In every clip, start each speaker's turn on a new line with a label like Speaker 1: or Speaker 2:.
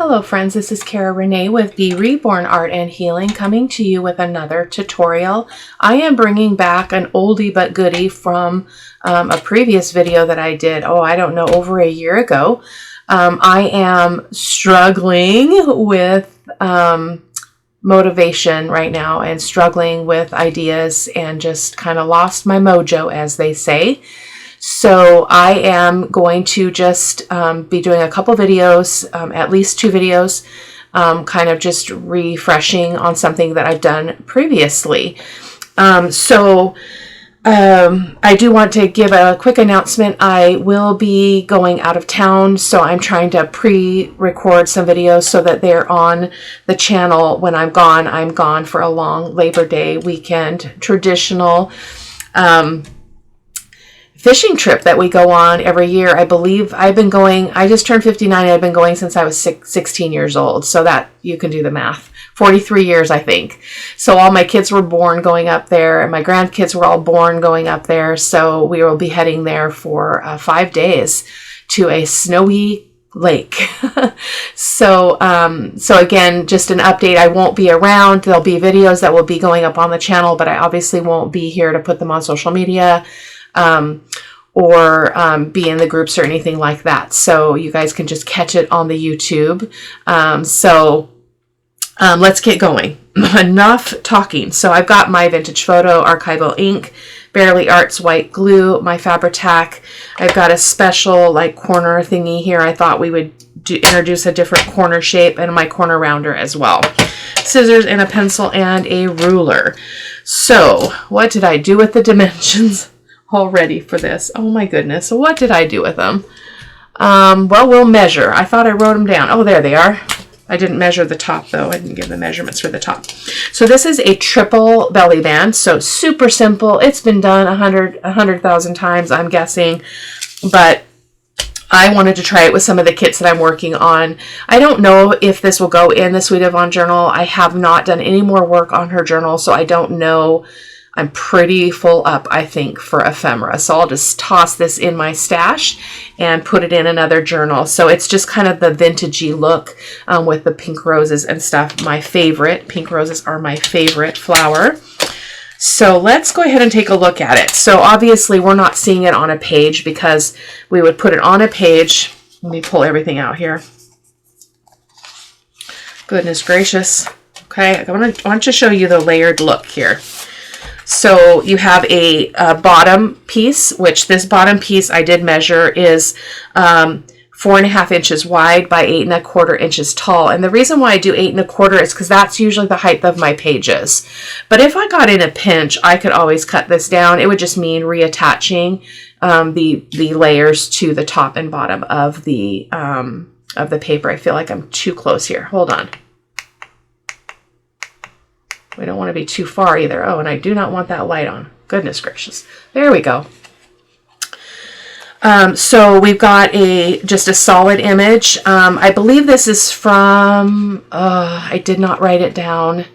Speaker 1: Hello friends, this is Cara-Renee with B.Reborn Art and Healing, coming to you with another tutorial. I am bringing back an oldie but goodie from a previous video that I did, I don't know, over a year ago. I am struggling with motivation right now and struggling with ideas and just kind of lost my mojo, as they say. So I am going to just be doing a couple videos, at least 2 videos, kind of just refreshing on something that I've done previously. I do want to give a quick announcement. I will be going out of town, so I'm trying to pre-record some videos so that they're on the channel when I'm gone. I'm gone for a long Labor Day weekend, traditional fishing trip that we go on every year. I believe I've been going, I just turned 59. I've been going since I was 16 years old. So that you can do the math. 43 years, I think. So all my kids were born going up there, and my grandkids were all born going up there. So we will be heading there for 5 days to a snowy lake. So again, just an update. I won't be around. There'll be videos that will be going up on the channel, but I obviously won't be here to put them on social media. Or be in the groups or anything like that. So you guys can just catch it on the YouTube. Let's get going. Enough talking. So I've got my vintage photo archival ink, Barely Arts white glue, my Fabri-Tac. I've got a special like corner thingy here. I thought we would introduce a different corner shape, and my corner rounder as well. Scissors and a pencil and a ruler. So what did I do with the dimensions already for this? Oh my goodness. So what did I do with them? Well, we'll measure. I thought I wrote them down. Oh, there they are. I didn't measure the top though. I didn't give the measurements for the top. So this is a triple belly band. So super simple. It's been done 100,000 times, I'm guessing, but I wanted to try it with some of the kits that I'm working on. I don't know if this will go in the Sweet Yvonne journal. I have not done any more work on her journal, so I don't know. I'm pretty full up, I think, for ephemera. So I'll just toss this in my stash and put it in another journal. So it's just kind of the vintagey look with the pink roses and stuff. My favorite. Pink roses are my favorite flower. So let's go ahead and take a look at it. So obviously we're not seeing it on a page because we would put it on a page. Let me pull everything out here. Goodness gracious. Okay, I want to show you the layered look here. So you have a bottom piece, which this bottom piece I did measure is 4.5 inches wide by 8.25 inches tall. And the reason why I do 8.25 is because that's usually the height of my pages. But if I got in a pinch, I could always cut this down. It would just mean reattaching the layers to the top and bottom of the paper. I feel like I'm too close here. Hold on. We don't want to be too far either. Oh, and I do not want that light on. Goodness gracious. There we go. So we've got just a solid image. I believe this is from, I did not write it down.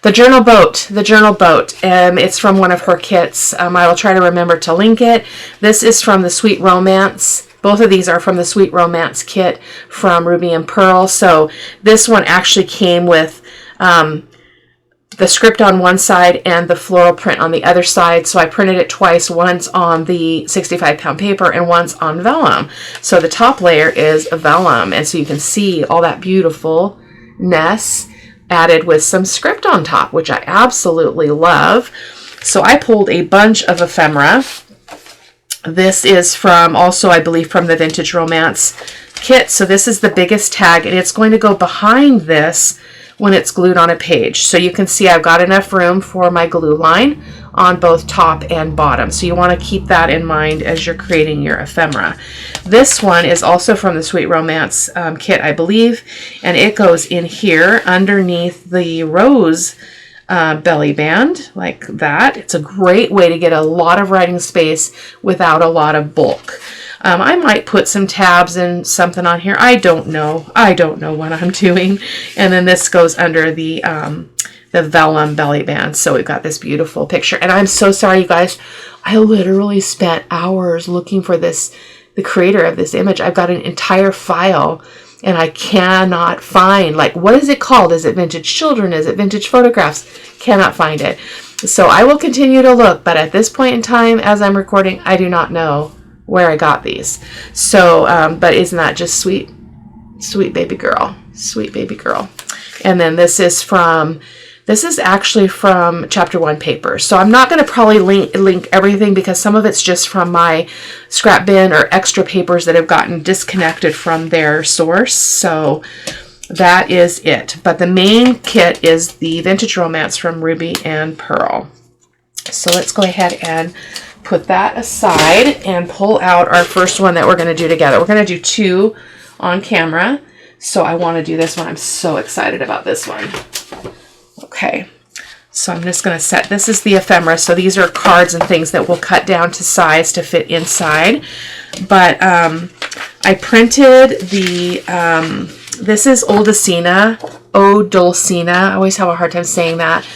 Speaker 1: The Journal Boat. The Journal Boat. It's from one of her kits. I will try to remember to link it. This is from the Sweet Romance. Both of these are from the Sweet Romance kit from Ruby and Pearl. So this one actually came with the script on one side and the floral print on the other side. So I printed it twice, once on the 65-pound paper and once on vellum. So the top layer is vellum, and so you can see all that beautifulness added with some script on top, which I absolutely love. So I pulled a bunch of ephemera. This is from also, I believe, from the Vintage Romance kit. So this is the biggest tag, and it's going to go behind this when it's glued on a page. So you can see I've got enough room for my glue line on both top and bottom. So you want to keep that in mind as you're creating your ephemera. This one is also from the Sweet Romance kit, I believe, and it goes in here underneath the rose belly band like that. It's a great way to get a lot of writing space without a lot of bulk. I might put some tabs and something on here. I don't know. I don't know what I'm doing. And then this goes under the vellum belly band. So we've got this beautiful picture. And I'm so sorry, you guys. I literally spent hours looking for this, the creator of this image. I've got an entire file and I cannot find, like, what is it called? Is it Vintage Children? Is it Vintage Photographs? Cannot find it. So I will continue to look, but at this point in time, as I'm recording, I do not know where I got these. So, but isn't that just sweet? Sweet baby girl. Sweet baby girl. And then this is actually from Chapter 1 papers. So I'm not going to probably link everything because some of it's just from my scrap bin or extra papers that have gotten disconnected from their source. So that is it. But the main kit is the Vintage Romance from Ruby and Pearl. So let's go ahead and put that aside and pull out our first one that we're going to do together. We're going to do 2 on camera. So I want to do this one. I'm so excited about this one. Okay, so I'm just going to set, this is the ephemera, so these are cards and things that we'll cut down to size to fit inside. But I printed the, this is Odulcina. I always have a hard time saying that.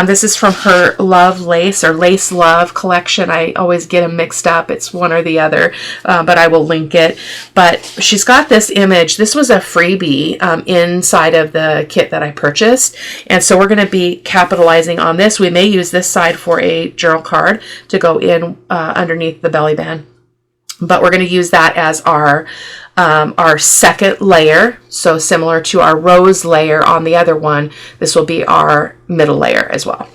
Speaker 1: This is from her Love Lace or Lace Love collection. I always get them mixed up. It's one or the other, but I will link it. But she's got this image. This was a freebie inside of the kit that I purchased. And so we're going to be capitalizing on this. We may use this side for a journal card to go in underneath the belly band. But we're going to use that as our second layer. So similar to our rose layer on the other one, this will be our middle layer as well.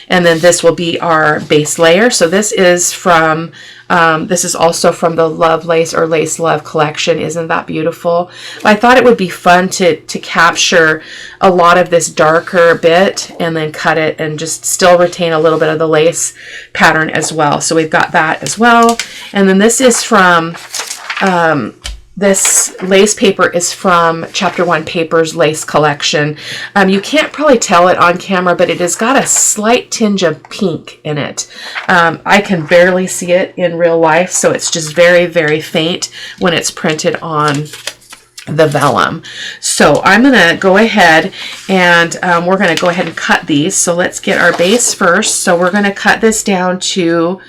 Speaker 1: And then this will be our base layer. So this is from, this is also from the Love Lace or Lace Love collection. Isn't that beautiful? I thought it would be fun to capture a lot of this darker bit and then cut it and just still retain a little bit of the lace pattern as well. So we've got that as well. And then this is from, this lace paper is from Chapter 1 Papers Lace Collection. You can't probably tell it on camera, but it has got a slight tinge of pink in it. I can barely see it in real life, so it's just very, very faint when it's printed on the vellum. So I'm going to go ahead and we're going to go ahead and cut these. So let's get our base first. So we're going to cut this down to...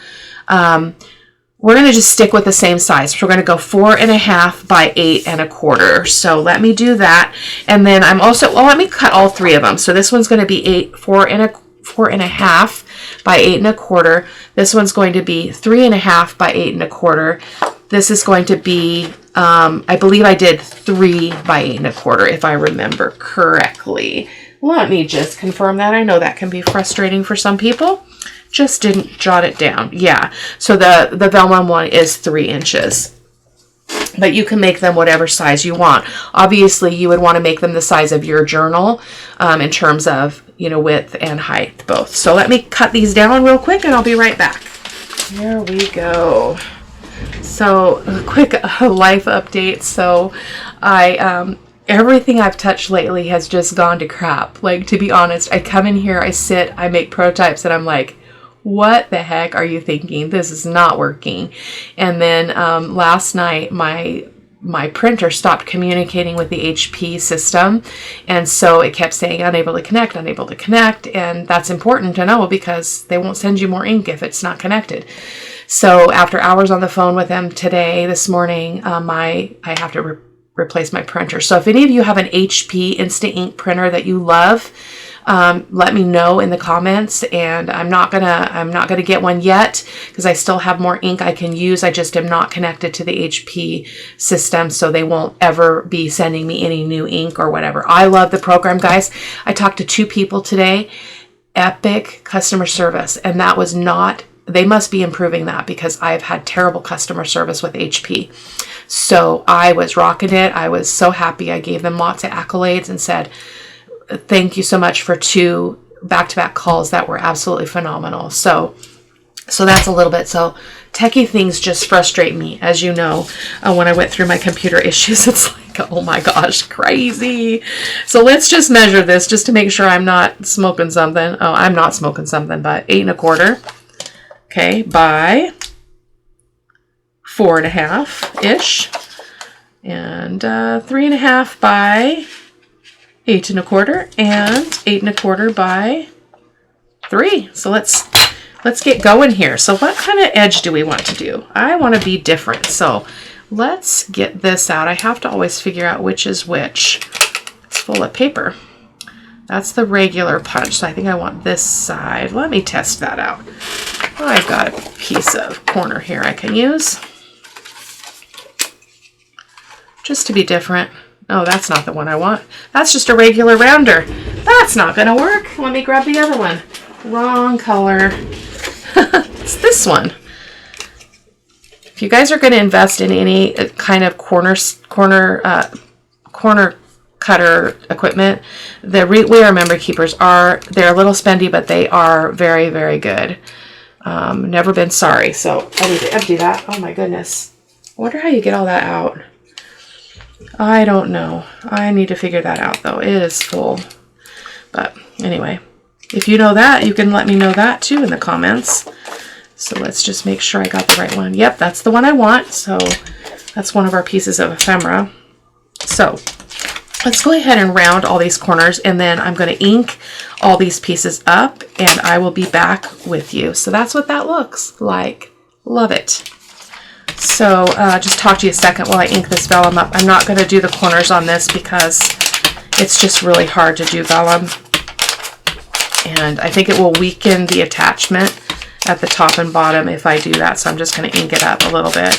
Speaker 1: we're going to just stick with the same size. So we're going to go 4.5 by 8 1/4. So let me do that. And then I'm also, well, let me cut all 3 of them. So this one's going to be 4.5 by 8 1/4. This one's going to be 3.5 by 8 1/4. This is going to be, I believe I did 3 by 8 1/4 if I remember correctly. Let me just confirm that. I know that can be frustrating for some people. Just didn't jot it down. Yeah, so the Vellum one is 3 inches. But you can make them whatever size you want. Obviously, you would want to make them the size of your journal in terms of, you know, width and height, both. So let me cut these down real quick and I'll be right back. There we go. So a quick life update. So everything I've touched lately has just gone to crap. Like, to be honest, I come in here, I sit, I make prototypes, and I'm like, what the heck are you thinking? This is not working. And then last night, my printer stopped communicating with the HP system. And so it kept saying unable to connect, and that's important to know because they won't send you more ink if it's not connected. So after hours on the phone with them this morning, I have to replace my printer. So if any of you have an HP Instant Ink printer that you love, let me know in the comments. And I'm not gonna get one yet because I still have more ink I can use. I just am not connected to the HP system, so they won't ever be sending me any new ink or whatever. I love the program, guys. I talked to 2 people today. Epic customer service, and that was not. They must be improving that because I've had terrible customer service with HP. So I was rocking it. I was so happy. I gave them lots of accolades and said, thank you so much for 2 back-to-back calls that were absolutely phenomenal. So that's a little bit. So techie things just frustrate me. As you know, when I went through my computer issues, it's like, oh my gosh, crazy. So let's just measure this just to make sure I'm not smoking something. Oh, I'm not smoking something, but 8 1/4. Okay, by 4.5-ish, and 3.5 by 8 1/4, and 8 1/4 by 3. So let's get going here. So what kind of edge do we want to do? I want to be different. So let's get this out. I have to always figure out which is which. It's full of paper. That's the regular punch, so I think I want this side. Let me test that out. Oh, I've got a piece of corner here I can use. Just to be different. Oh, that's not the one I want. That's just a regular rounder. That's not gonna work. Let me grab the other one. Wrong color. It's this one. If you guys are gonna invest in any kind of corner cutter equipment, the We Are Member Keepers they're a little spendy, but they are very, very good. Never been sorry. So I need to empty that. Oh my goodness. I wonder how you get all that out. I don't know. I need to figure that out though. It is full. But anyway, if you know that, you can let me know that too in the comments. So let's just make sure I got the right one. Yep, that's the one I want. So that's one of our pieces of ephemera. So let's go ahead and round all these corners, and then I'm going to ink all these pieces up, and I will be back with you. So that's what that looks like. Love it. So just talk to you a second while I ink this vellum up. I'm not going to do the corners on this because it's just really hard to do vellum. And I think it will weaken the attachment at the top and bottom if I do that. So I'm just going to ink it up a little bit.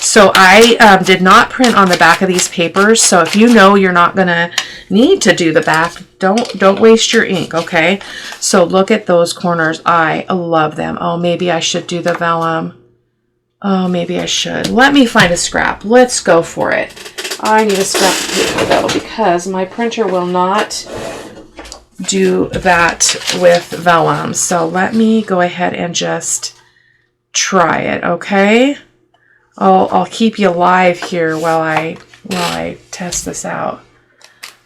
Speaker 1: So I did not print on the back of these papers. So if you know you're not going to need to do the back, don't waste your ink, okay? So look at those corners. I love them. Oh, maybe I should do the vellum. Oh, maybe I should. Let me find a scrap. Let's go for it. I need a scrap of paper though, because my printer will not do that with vellum. So let me go ahead and just try it, okay? I'll keep you live here while I test this out.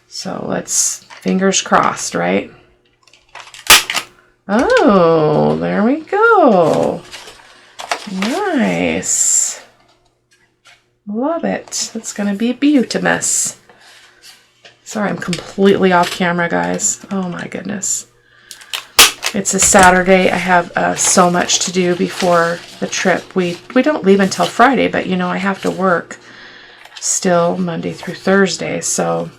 Speaker 1: So let's, fingers crossed, right? Oh, there we go. Nice. Love it. It's going to be beautimous. Sorry, I'm completely off camera, guys. Oh my goodness. It's a Saturday. I have so much to do before the trip. We don't leave until Friday, but you know, I have to work still Monday through Thursday. So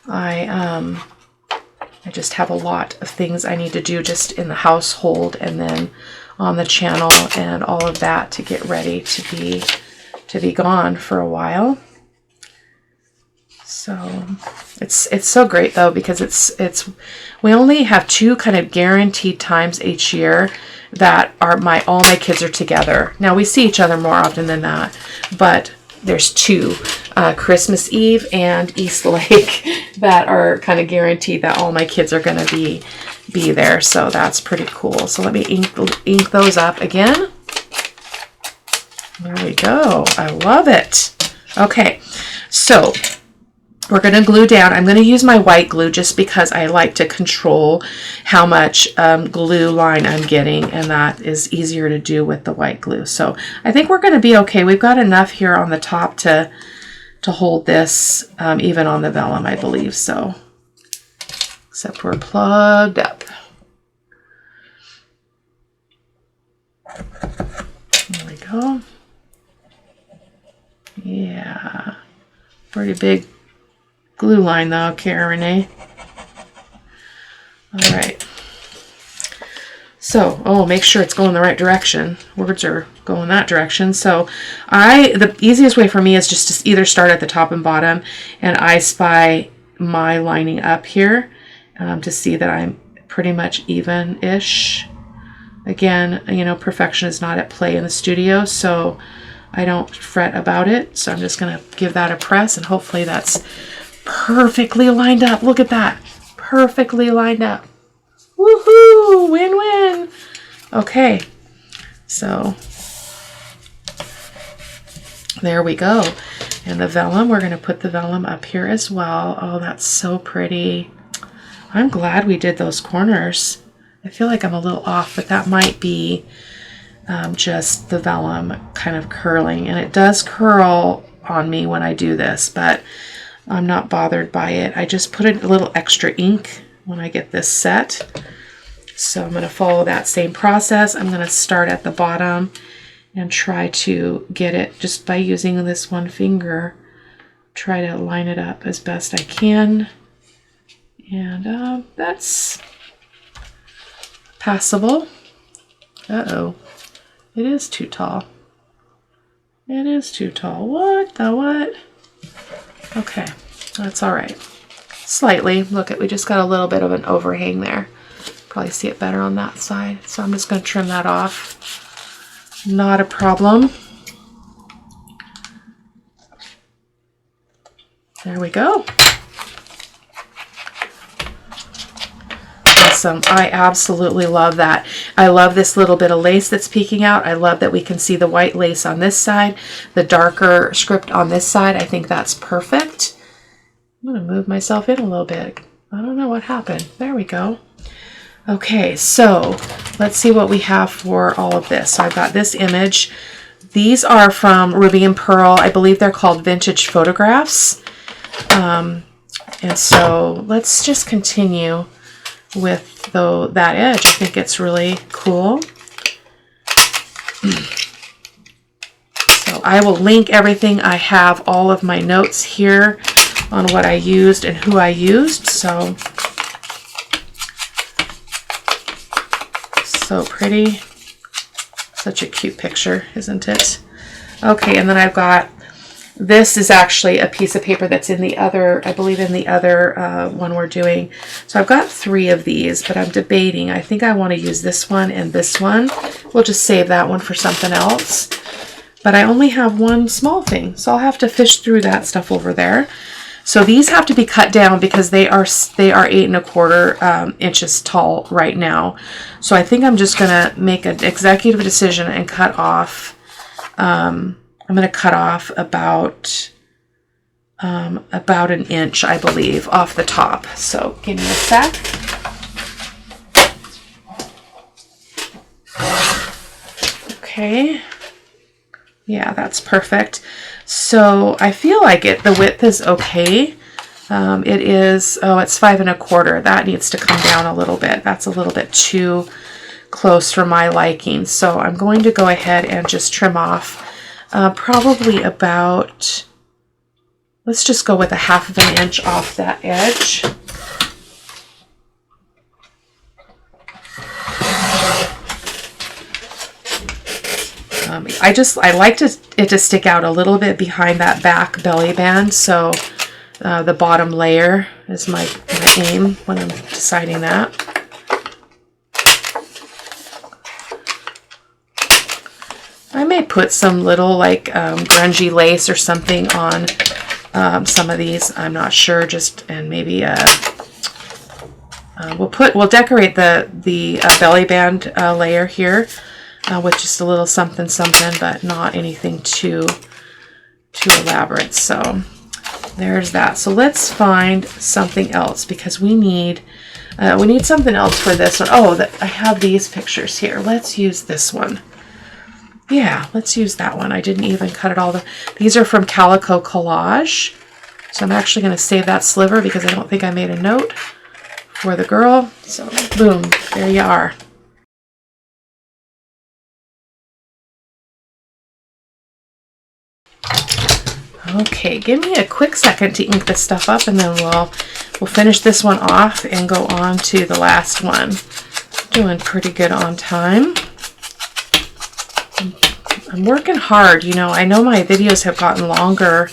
Speaker 1: I just have a lot of things I need to do just in the household and then on the channel and all of that to get ready to be gone for a while. So it's so great though, because we only have 2 kind of guaranteed times each year that are all my kids are together. Now we see each other more often than that, but there's 2, Christmas Eve and East Lake, that are kind of guaranteed that all my kids are going to be there. So that's pretty cool. So let me ink those up again. There we go. I love it. Okay, so we're going to glue down. I'm going to use my white glue just because I like to control how much glue line I'm getting, and that is easier to do with the white glue. So I think we're going to be okay. We've got enough here on the top to hold this even on the vellum, I believe. So except we're plugged up. There we go. Yeah, pretty big glue line though, Cara-Renee. All right. So, make sure it's going the right direction. Words are going that direction. So the easiest way for me is just to either start at the top and bottom, and I spy my lining up here to see that I'm pretty much even-ish. Again, you know, perfection is not at play in the studio, so I don't fret about it. So I'm just going to give that a press, and hopefully that's perfectly lined up. Look at that. Perfectly lined up. Woohoo! Win-win. Okay. So there we go. And the vellum, we're going to put the vellum up here as well. Oh, that's so pretty. I'm glad we did those corners. I feel like I'm a little off, but that might be just the vellum kind of curling. And it does curl on me when I do this, but I'm not bothered by it. I just put a little extra ink when I get this set. So I'm going to follow that same process. I'm going to start at the bottom and try to get it just by using this one finger. Try to line it up as best I can. And that's passable. Uh-oh. It is too tall. It is too tall. What the what? Okay, that's all right. Slightly. Look, we just got a little bit of an overhang there. Probably see it better on that side. So I'm just going to trim that off. Not a problem. There we go. Awesome. I absolutely love that. I love this little bit of lace that's peeking out. I love that we can see the white lace on this side, the darker script on this side. I think that's perfect. I'm going to move myself in a little bit. I don't know what happened. There we go. Okay, so let's see what we have for all of this. So I've got this image. These are from Ruby and Pearl. I believe they're called Vintage Photographs. And so let's just continue with that edge. I think it's really cool. So I will link everything. I have all of my notes here on what I used and who I used. So pretty. Such a cute picture, isn't it? Okay, and then I've got, this is actually a piece of paper that's in the other, I believe in the other one we're doing. So I've got 3 of these, but I'm debating. I think I want to use this one and this one. We'll just save that one for something else. But I only have one small thing, so I'll have to fish through that stuff over there. So these have to be cut down because they are 8 1/4 inches tall right now. So I think I'm just gonna make an executive decision and cut off. I'm gonna cut off about an inch, I believe, off the top. So give me a sec. Okay. Yeah, that's perfect. So I feel like the width is okay. It is, oh, it's 5 1/4. That needs to come down a little bit. That's a little bit too close for my liking. So I'm going to go ahead and just trim off probably about, let's just go with 1/2 inch off that edge. I like it to stick out a little bit behind that back belly band, so the bottom layer is my aim when I'm deciding that. I may put some little like grungy lace or something on some of these. I'm not sure. And maybe we'll decorate the belly band layer here. With just a little something, but not anything too elaborate. So there's that. So let's find something else because we need something else for this one. Oh, I have these pictures here. Let's use this one. Yeah, let's use that one. I didn't even cut it all. These are from Calico Collage. So I'm actually going to save that sliver because I don't think I made a note for the girl. So boom, there you are. Okay, give me a quick second to ink this stuff up and then we'll finish this one off and go on to the last one. Doing pretty good on time. I'm working hard, you know. I know my videos have gotten longer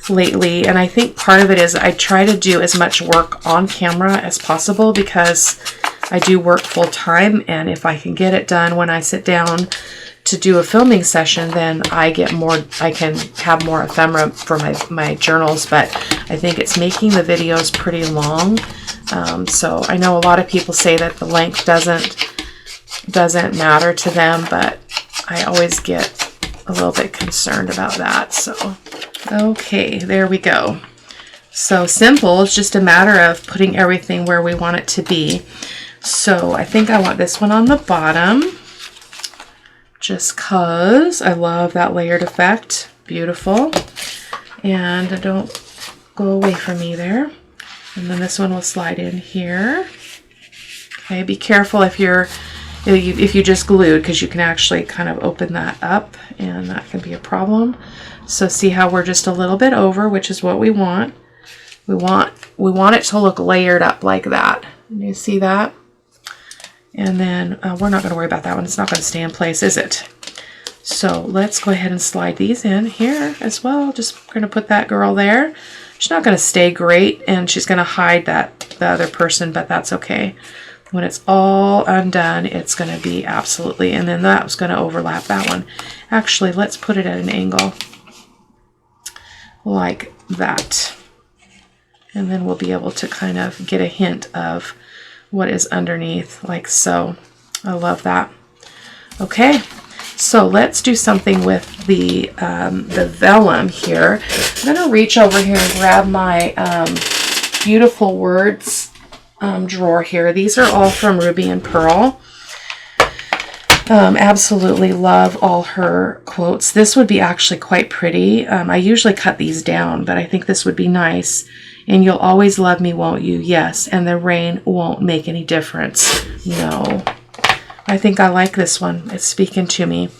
Speaker 1: lately, and I think part of it is I try to do as much work on camera as possible because I do work full time, and if I can get it done when I sit down to do a filming session, then I can have more ephemera for my journals, but I think it's making the videos pretty long. So I know a lot of people say that the length doesn't matter to them, but I always get a little bit concerned about that. So, okay, there we go. So simple, it's just a matter of putting everything where we want it to be. So I think I want this one on the bottom, just cause I love that layered effect. Beautiful. And don't go away from me there. And then this one will slide in here. Okay, be careful if you're if you just glued, because you can actually kind of open that up and that can be a problem. So see how we're just a little bit over, which is what we want. We want it to look layered up like that. You see that? And then we're not going to worry about that one. It's not going to stay in place, is it? So let's go ahead and slide these in here as well. Just going to put that girl there. She's not going to stay great, and she's going to hide the other person, but that's okay. When it's all undone, it's going to be absolutely, and then that was going to overlap that one. Actually, let's put it at an angle like that. And then we'll be able to kind of get a hint of what is underneath, like so. I love that. Okay, so let's do something with the vellum here. I'm going to reach over here and grab my Beautiful Words drawer here. These are all from Ruby and Pearl. Absolutely love all her quotes. This would be actually quite pretty. I usually cut these down, but I think this would be nice. And you'll always love me, won't you? Yes. And the rain won't make any difference. No. I think I like this one. It's speaking to me.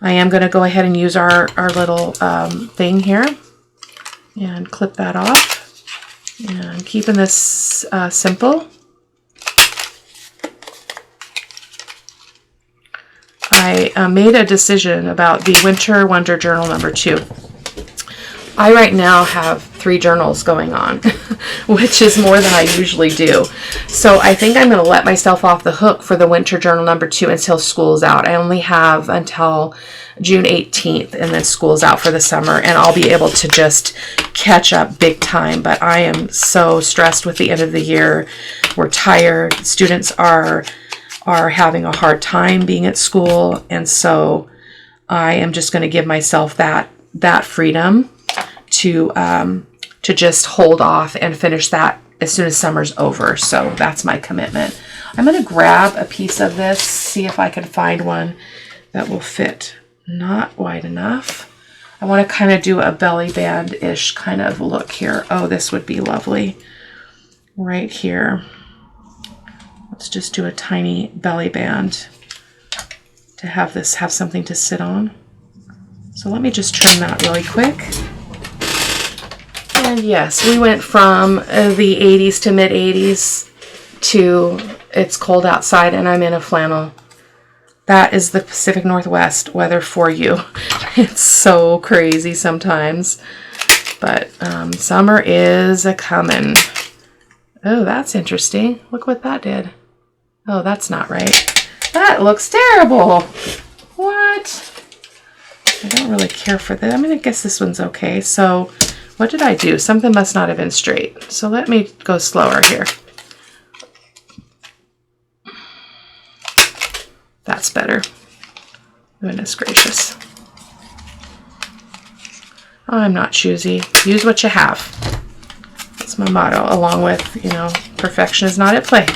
Speaker 1: I am going to go ahead and use our little thing here and clip that off. And keeping this simple. I made a decision about the Winter Wonder Journal number 2. I right now have 3 journals going on, which is more than I usually do. So I think I'm going to let myself off the hook for the Winter Journal number 2 until school's out. I only have until June 18th, and then school's out for the summer, and I'll be able to just catch up big time. But I am so stressed with the end of the year. We're tired. Students are having a hard time being at school, and so I am just going to give myself that freedom to just hold off and finish that as soon as summer's over. So that's my commitment. I'm going to grab a piece of this, see if I can find one that will fit. Not wide enough. I want to kind of do a belly band-ish kind of look here. Oh, this would be lovely right here. Let's just do a tiny belly band to have something to sit on. So let me just trim that really quick. And yes, we went from the 80s to mid 80s to it's cold outside and I'm in a flannel. That is the Pacific Northwest weather for you. It's so crazy sometimes, but summer is a-coming. Oh, that's interesting. Look what that did. Oh, that's not right. That looks terrible. What? I don't really care for that. I mean, I guess this one's okay. So what did I do? Something must not have been straight. So let me go slower here. That's better. Goodness gracious. I'm not choosy. Use what you have. That's my motto, along with, you know, perfection is not at play.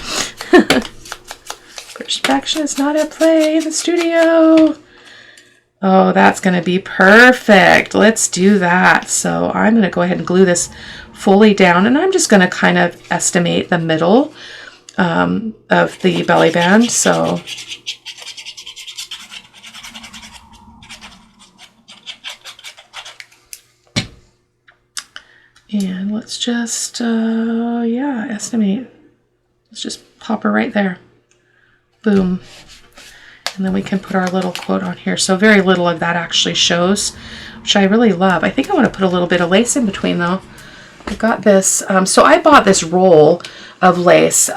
Speaker 1: Perfection is not at play in the studio. Oh, that's going to be perfect. Let's do that. So I'm going to go ahead and glue this fully down, and I'm just going to kind of estimate the middle of the belly band. So and let's just, yeah, estimate. Let's just pop her right there. Boom. And then we can put our little quote on here. So very little of that actually shows, which I really love. I think I want to put a little bit of lace in between though. I got this. So I bought this roll of lace.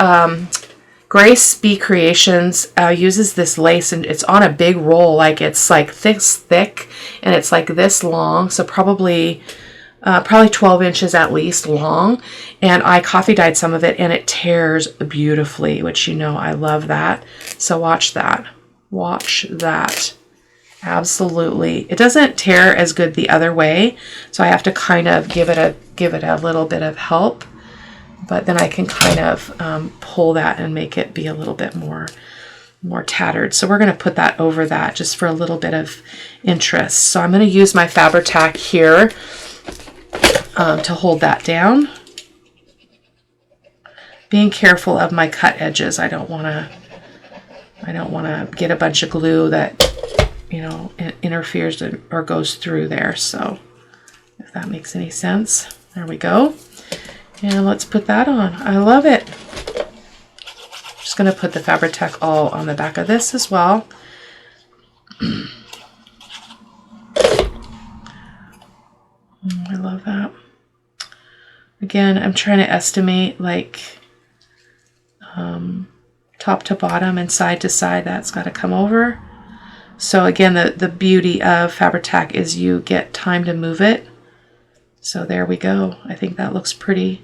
Speaker 1: Grace B Creations uses this lace, and it's on a big roll. Like it's like thick, and it's like this long. So probably 12 inches at least long, and I coffee dyed some of it, and it tears beautifully, which, you know, I love that. So watch that. Watch that. Absolutely. It doesn't tear as good the other way, so I have to kind of give it a little bit of help, but then I can kind of pull that and make it be a little bit more tattered. So we're going to put that over that just for a little bit of interest. So I'm going to use my Fabri-Tac here to hold that down. Being careful of my cut edges. I don't want to I don't want to get a bunch of glue that, you know, interferes or goes through there. So if that makes any sense. There we go. And let's put that on. I love it. Just going to put the Fabri-Tac all on the back of this as well. I love that. Again, I'm trying to estimate like top to bottom and side to side. That's got to come over. So again, the beauty of Fabri-Tac is you get time to move it. So there we go. I think that looks pretty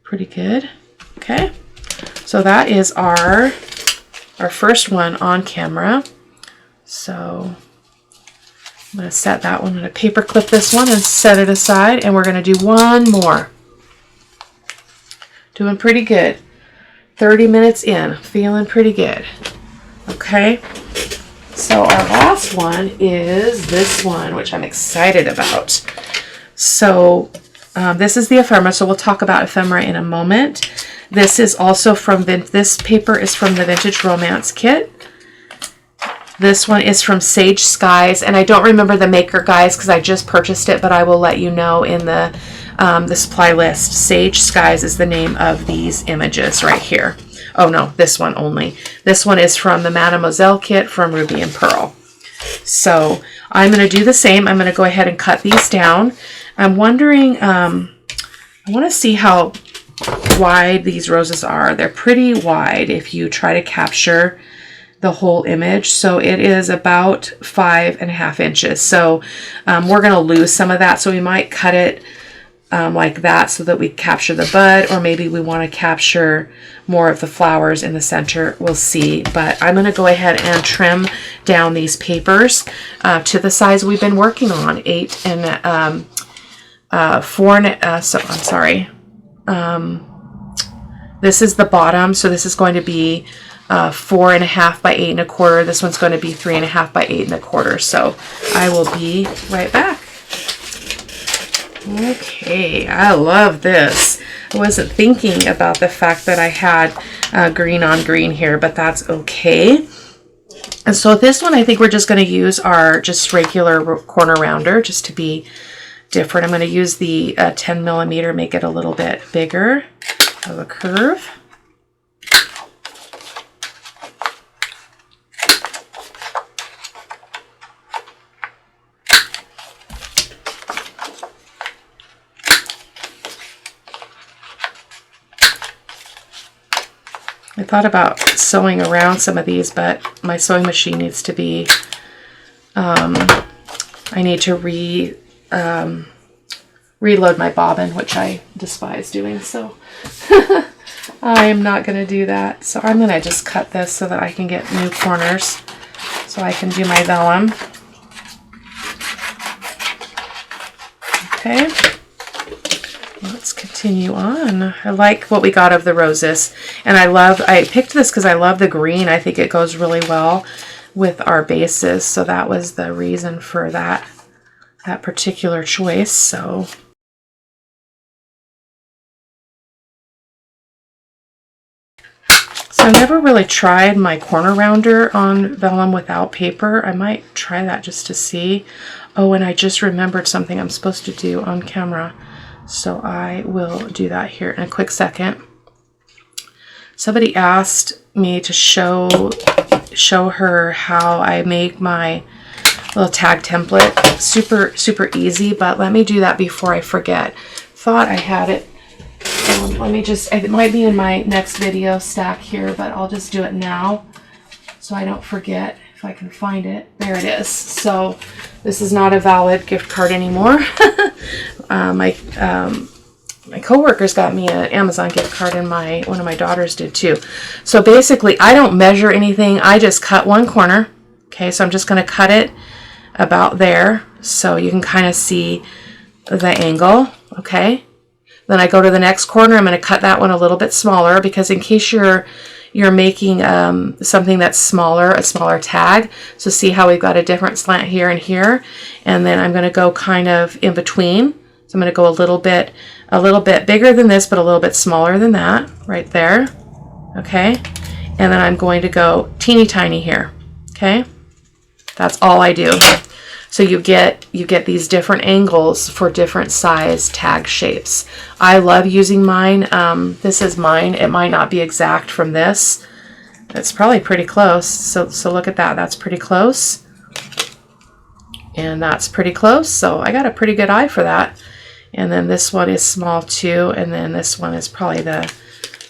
Speaker 1: good. Okay, so that is our first one on camera. So I'm going to set that one. I'm going to paper clip this one and set it aside, and we're going to do one more. Doing pretty good. 30 minutes in, feeling pretty good. Okay, so our last one is this one, which I'm excited about. So this is the ephemera, so we'll talk about ephemera in a moment. This is also from, this paper is from the Vintage Romance kit. This one is from Sage Skies, and I don't remember the maker, guys, because I just purchased it, but I will let you know in the supply list. Sage Skies is the name of these images right here. Oh no, this one only. This one is from the Mademoiselle kit from Ruby and Pearl. So I'm going to do the same. I'm going to go ahead and cut these down. I'm wondering, I want to see how wide these roses are. They're pretty wide if you try to capture the whole image. So it is about 5.5 inches. So we're going to lose some of that. So we might cut it like that so that we capture the bud, or maybe we want to capture more of the flowers in the center. We'll see. But I'm going to go ahead and trim down these papers to the size we've been working on, 8 and 4 and so I'm sorry. This is the bottom, so this is going to be 4.5 by 8 1/4. This one's going to be 3.5 by 8 1/4. So I will be right back. Okay, I love this. I wasn't thinking about the fact that I had green on green here, but that's okay. And so this one, I think we're just going to use our just regular corner rounder just to be different. I'm going to use the 10 millimeter, make it a little bit bigger of a curve. I thought about sewing around some of these, but my sewing machine needs to be, I need to reload my bobbin, which I despise doing, so I am not going to do that. So I'm going to just cut this so that I can get new corners so I can do my vellum. Okay, let's continue on. I like what we got of the roses, and I picked this because I love the green. I think it goes really well with our bases, so that was the reason for that particular choice. So I never really tried my corner rounder on vellum without paper. I might try that just to see. Oh, and I just remembered something I'm supposed to do on camera, so I will do that here in a quick second. Somebody asked me to show her how I make my little tag template. Super easy, but let me do that before I forget. Thought I had it. Let me just, it might be in my next video stack here, but I'll just do it now so I don't forget if I can find it. There it is. So this is not a valid gift card anymore. My coworkers got me an Amazon gift card, and one of my daughters did too. So basically, I don't measure anything. I just cut one corner. Okay, so I'm just going to cut it about there so you can kind of see the angle. Okay. Then I go to the next corner. I'm going to cut that one a little bit smaller, because in case you're making something that's smaller, a smaller tag. So see how we've got a different slant here and here. And then I'm going to go kind of in between. So I'm going to go a little bit bigger than this, but a little bit smaller than that right there. Okay. and then I'm going to go teeny tiny here. Okay, that's all I do. So you get these different angles for different size tag shapes. I love using mine. This is mine. It might not be exact from this. It's probably pretty close. So look at that. That's pretty close. And that's pretty close. So I got a pretty good eye for that. And then this one is small too. And then this one is probably the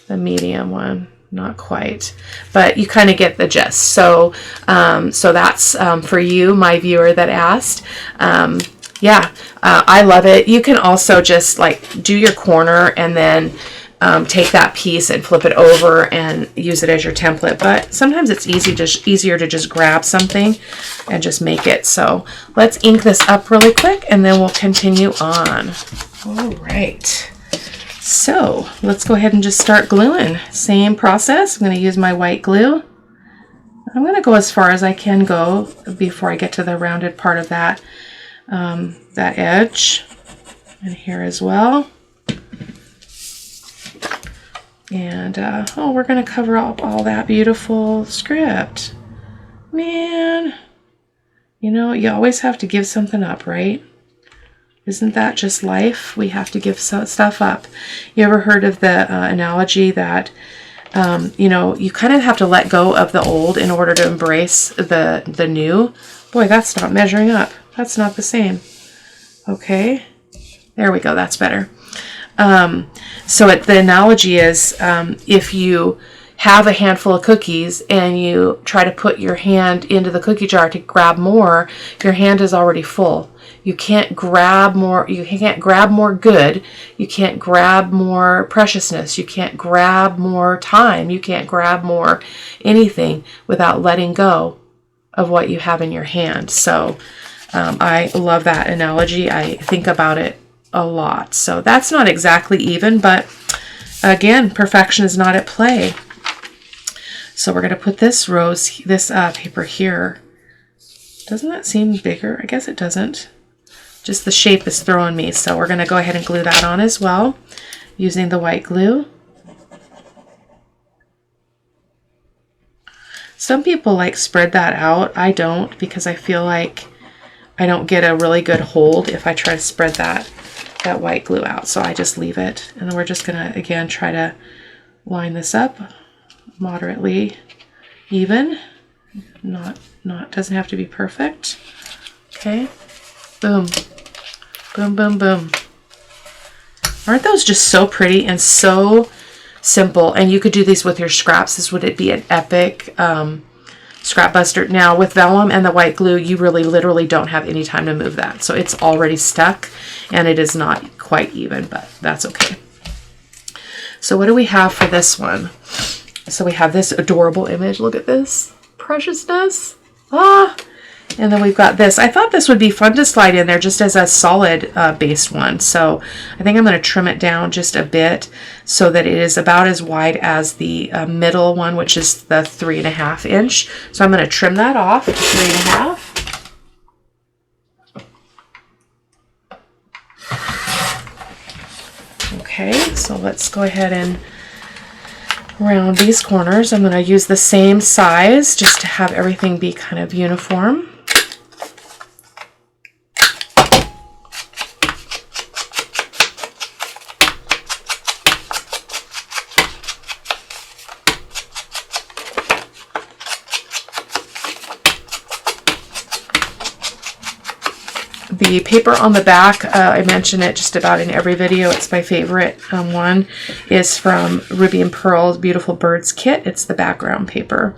Speaker 1: medium one. Not quite, but you kind of get the gist. So, so that's for you, my viewer that asked. Yeah, I love it. You can also just like do your corner and then take that piece and flip it over and use it as your template. But sometimes it's easier to just grab something and just make it. So let's ink this up really quick and then we'll continue on. All right. So let's go ahead and just start gluing. Same process. I'm going to use my white glue. I'm going to go as far as I can go before I get to the rounded part of that, that edge. And here as well. And oh, we're going to cover up all that beautiful script. Man, you know, you always have to give something up, right? Isn't that just life? We have to give stuff up. You ever heard of the analogy that, you know, you kind of have to let go of the old in order to embrace the new? Boy, that's not measuring up. That's not the same. Okay, there we go. That's better. So the analogy is if you have a handful of cookies and you try to put your hand into the cookie jar to grab more, your hand is already full. You can't grab more. You can't grab more good. You can't grab more preciousness. You can't grab more time. You can't grab more anything without letting go of what you have in your hand. So I love that analogy. I think about it a lot. So that's not exactly even, but again, perfection is not at play. So we're going to put this paper here. Doesn't that seem bigger? I guess it doesn't. Just the shape is throwing me. So we're going to go ahead and glue that on as well using the white glue. Some people like spread that out. I don't, because I feel like I don't get a really good hold if I try to spread that white glue out. So I just leave it. And then we're just going to, again, try to line this up moderately even. Doesn't have to be perfect. Okay. Boom. Boom, boom, boom. Aren't those just so pretty and so simple? And you could do these with your scraps. This would be an epic scrap buster. Now with vellum and the white glue, you really literally don't have any time to move that. So it's already stuck and it is not quite even, but that's okay. So what do we have for this one? So we have this adorable image. Look at this preciousness. Ah, and then we've got this. I thought this would be fun to slide in there just as a solid based one. So I think I'm going to trim it down just a bit so that it is about as wide as the middle one, which is the 3.5 inch. So I'm going to trim that off to 3.5. Okay, so let's go ahead and round these corners. I'm going to use the same size just to have everything be kind of uniform. The paper on the back, I mention it just about in every video. It's my favorite one. Is from Ruby and Pearl's Beautiful Birds kit. It's the background paper.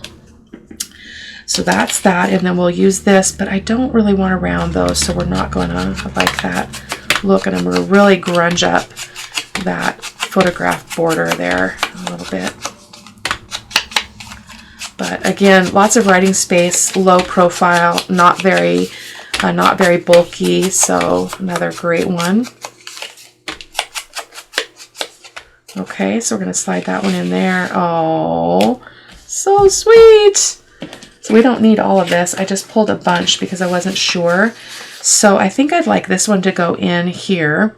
Speaker 1: So that's that, and then we'll use this, but I don't really want to round those, so we're not going to like that look, and I'm going to really grunge up that photograph border there a little bit. But again, lots of writing space, low profile, not very bulky, so another great one. Okay, so we're going to slide that one in there. Oh, so sweet. So we don't need all of this. I just pulled a bunch because I wasn't sure. So I think I'd like this one to go in here,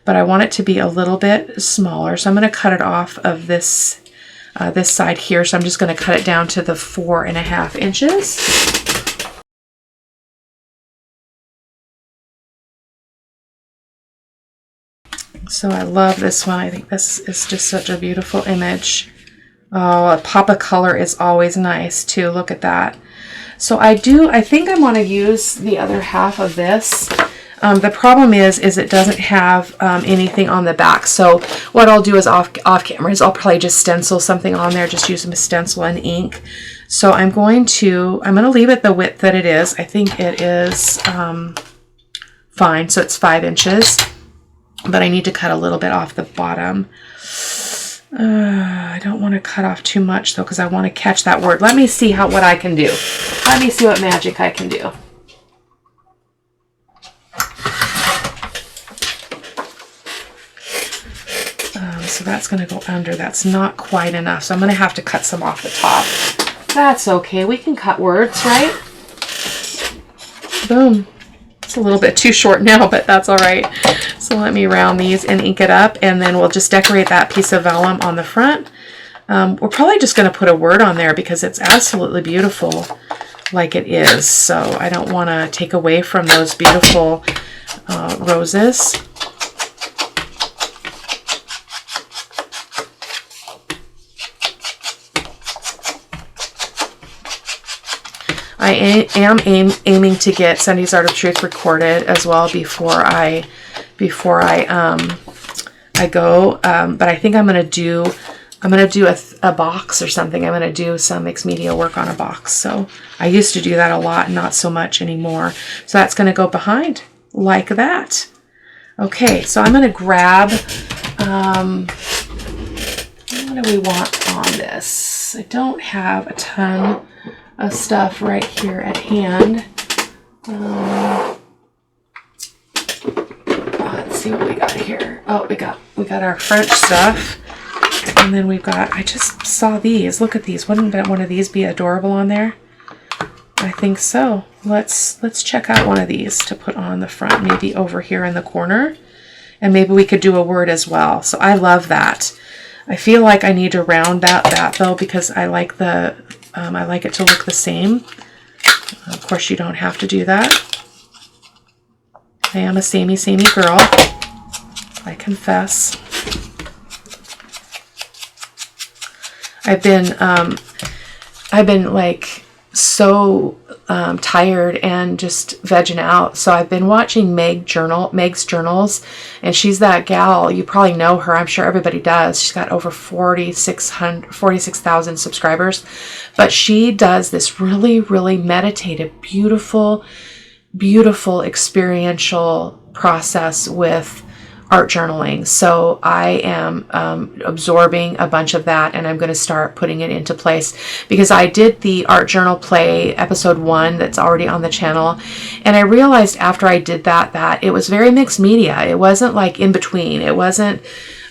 Speaker 1: but I want it to be a little bit smaller. So I'm going to cut it off of this this side here. So I'm just going to cut it down to the 4.5 inches. So I love this one. I think this is just such a beautiful image. Oh, a pop of color is always nice too. Look at that. So I think I want to use the other half of this. The problem is it doesn't have anything on the back. So what I'll do is off camera is I'll probably just stencil something on there, just use a stencil and ink. So I'm going to leave it the width that it is. I think it is fine. So it's 5 inches, but I need to cut a little bit off the bottom. I don't want to cut off too much though, because I want to catch that word. Let me see what I can do. Let me see what magic I can do. So that's going to go under. That's not quite enough. So I'm going to have to cut some off the top. That's okay. We can cut words, right? Boom. It's a little bit too short now, but that's all right. So let me round these and ink it up, and then we'll just decorate that piece of vellum on the front. We're probably just going to put a word on there because it's absolutely beautiful like it is. So I don't want to take away from those beautiful roses. I am aiming to get Sunday's Art of Truth recorded as well before I go. But I think I'm gonna do a box or something. I'm gonna do some mixed media work on a box. So I used to do that a lot, not so much anymore. So that's gonna go behind like that. Okay, so I'm gonna grab. What do we want on this? I don't have a ton of stuff right here at hand. Let's see what we got here. Oh, we got our French stuff, and then we've got. I just saw these. Look at these. Wouldn't one of these be adorable on there? I think so. Let's check out one of these to put on the front, maybe over here in the corner, and maybe we could do a word as well. So I love that. I feel like I need to round that though, because I like the. I like it to look the same. Of course, you don't have to do that. I am a samey girl. I confess. I've been like so tired and just vegging out. So I've been watching Meg's Journals, and she's that gal. You probably know her. I'm sure everybody does. She's got over 46,000 subscribers, but she does this really, really meditative, beautiful experiential process with art journaling. So I am absorbing a bunch of that, and I'm going to start putting it into place, because I did the art journal play episode 1 that's already on the channel, and I realized after I did that it was very mixed media. It wasn't like in between. It wasn't.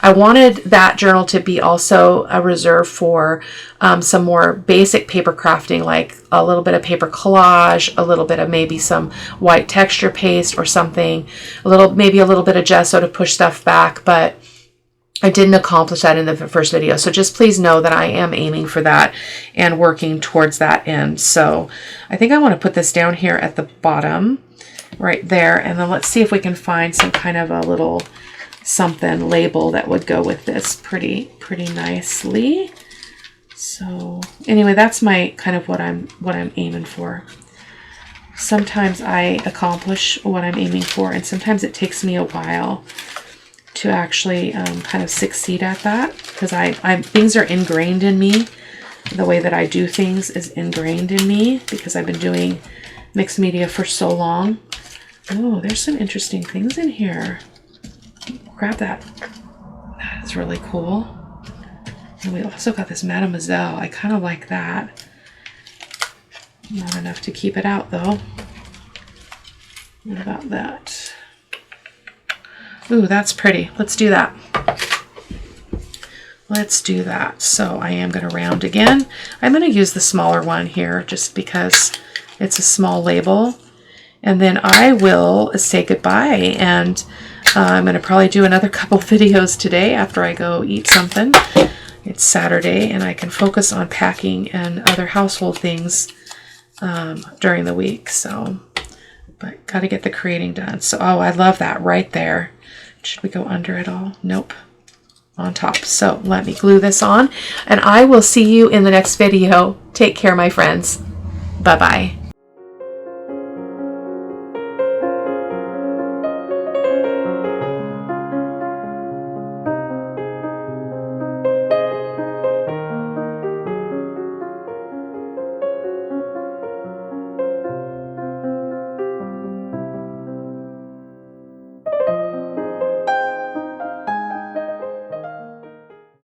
Speaker 1: I wanted that journal to be also a reserve for some more basic paper crafting, like a little bit of paper collage, a little bit of maybe some white texture paste or something, maybe a little bit of gesso to push stuff back, but I didn't accomplish that in the first video. So just please know that I am aiming for that and working towards that end. So I think I want to put this down here at the bottom right there, and then let's see if we can find some kind of a little something label that would go with this pretty nicely. So anyway, that's my kind of what I'm aiming for. Sometimes I accomplish what I'm aiming for, and sometimes it takes me a while to actually kind of succeed at that, because things are ingrained in me. The way that I do things is ingrained in me because I've been doing mixed media for so long. Oh, there's some interesting things in here. Grab that. That is really cool. And we also got this Mademoiselle. I kind of like that. Not enough to keep it out though. What about that? Ooh, that's pretty. Let's do that. Let's do that. So I am going to round again. I'm going to use the smaller one here just because it's a small label. And then I will say goodbye, and I'm going to probably do another couple videos today after I go eat something. it's Saturday and I can focus on packing and other household things during the week. So, but got to get the creating done. So, oh, I love that right there. Should we go under it all? Nope. On top. So let me glue this on and I will see you in the next video. Take care, my friends. Bye-bye.